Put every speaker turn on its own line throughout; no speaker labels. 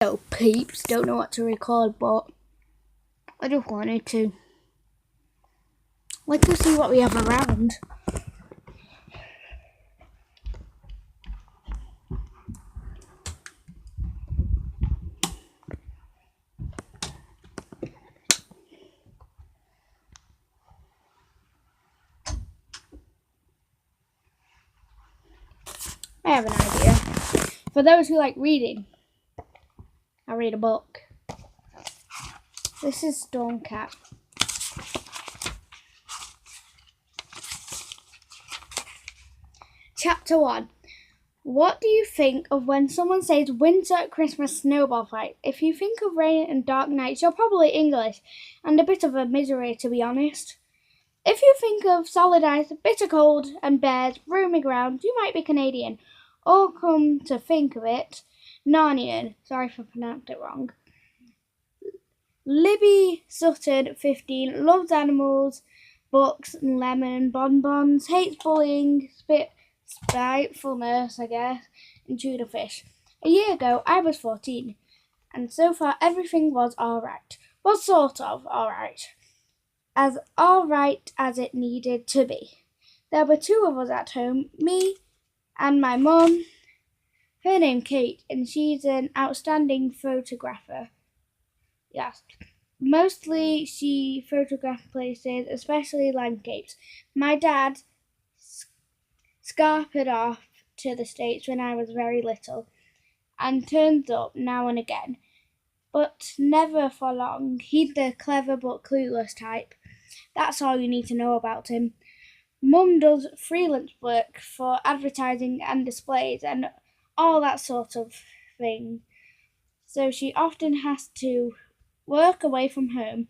Hello peeps, don't know what to record, but I just wanted to. Let's go see what we have around. I have an idea. For those who like reading, I'll read a book. This is Stormcat. Chapter 1. What do you think of when someone says winter at Christmas snowball fight? If you think of rain and dark nights, you're probably English, and a bit of a misery, to be honest. If you think of solid ice, bitter cold, and bears roaming around, you might be Canadian. Or come to think of it, Narnian. Sorry if I pronounced it wrong. Libby Sutton, 15, loves animals, books, and lemon bonbons, hates bullying, spitefulness, I guess, and tuna fish. A year ago, I was 14, and so far everything was alright. Well, sort of alright. As alright as it needed to be. There were two of us at home, me and my mum. Her name Kate, and she's an outstanding photographer. Yes. Mostly she photographed places, especially landscapes. My dad scarpered off to the States when I was very little and turns up now and again, but never for long. He's the clever but clueless type. That's all you need to know about him. Mum does freelance work for advertising and displays and all that sort of thing, so she often has to work away from home.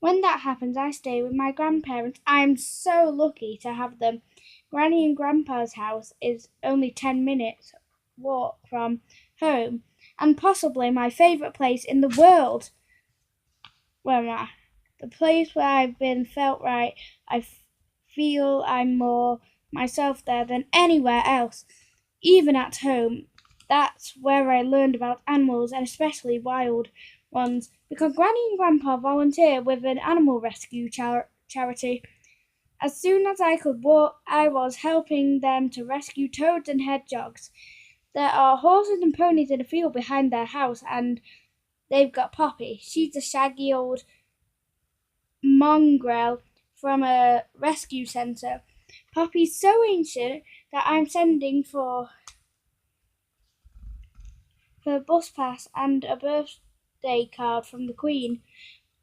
When that happens, I stay with my grandparents. I am so lucky to have them. Granny and Grandpa's house is only 10 minutes walk from home, and possibly my favourite place in the world. Where am I? The place where I've been felt right. I feel I'm more myself there than anywhere else, even at home. That's where I learned about animals, and especially wild ones, because Granny and Grandpa volunteer with an animal rescue charity. As soon as I could walk, I was helping them to rescue toads and hedgehogs. There are horses and ponies in the field behind their house, and they've got Poppy. She's a shaggy old mongrel from a rescue centre. Poppy's so ancient that I'm sending for her bus pass and a birthday card from the Queen,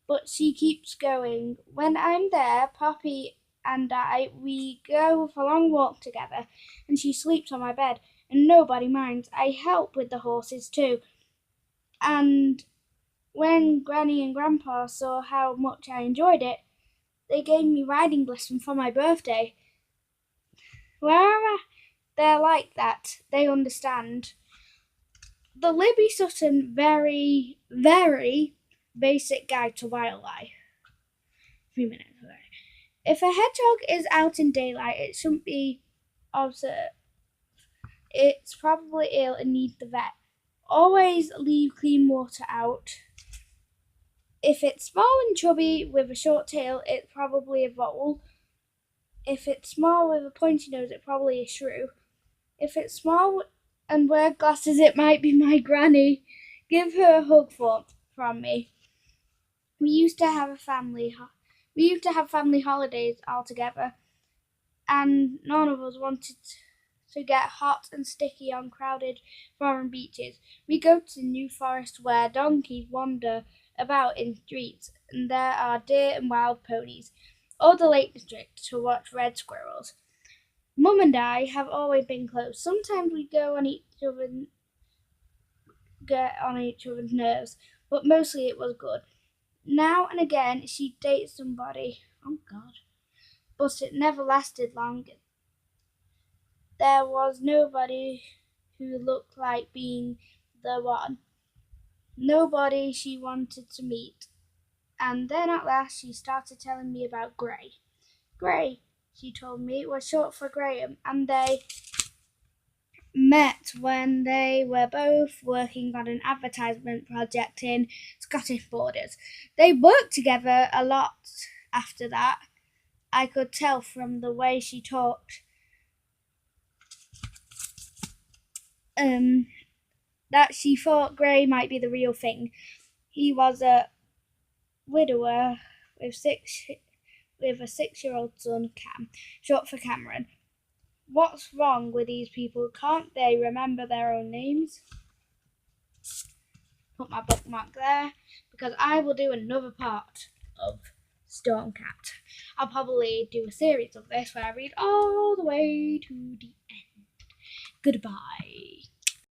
but she keeps going. When I'm there, Poppy and we go for a long walk together, and she sleeps on my bed, and nobody minds. I help with the horses too. And when Granny and Grandpa saw how much I enjoyed it, they gave me riding lessons for my birthday. Wherever they're like that, they understand. The Libby Sutton very, very basic guide to wildlife. 3 minutes away. If a hedgehog is out in daylight, it shouldn't be observed. It's probably ill and needs the vet. Always leave clean water out. If it's small and chubby with a short tail, it's probably a vole. If it's small with a pointy nose, it's probably a shrew. If it's small and wear glasses, it might be my granny. Give her a hug from me. We used to have family holidays all together, and none of us wanted to get hot and sticky on crowded foreign beaches. We go to New Forest where donkeys wander about in streets, and there are deer and wild ponies, or the Lake District to watch red squirrels. Mum and I have always been close. Sometimes we get on each other's nerves, but mostly it was good. Now and again she dates somebody. Oh God. But it never lasted long. There was nobody who looked like being the one. Nobody she wanted to meet. And then at last she started telling me about Gray. Gray, she told me, was short for Graham, and they met when they were both working on an advertisement project in Scottish Borders. They worked together a lot after that. I could tell from the way she talked that she thought Gray might be the real thing. He was a widower with a 6-year-old son, Cam, short for Cameron. What's wrong with these people? Can't they remember their own names? Put my bookmark there, because I will do another part of Stormcat. I'll probably do a series of this where I read all the way to the end. Goodbye.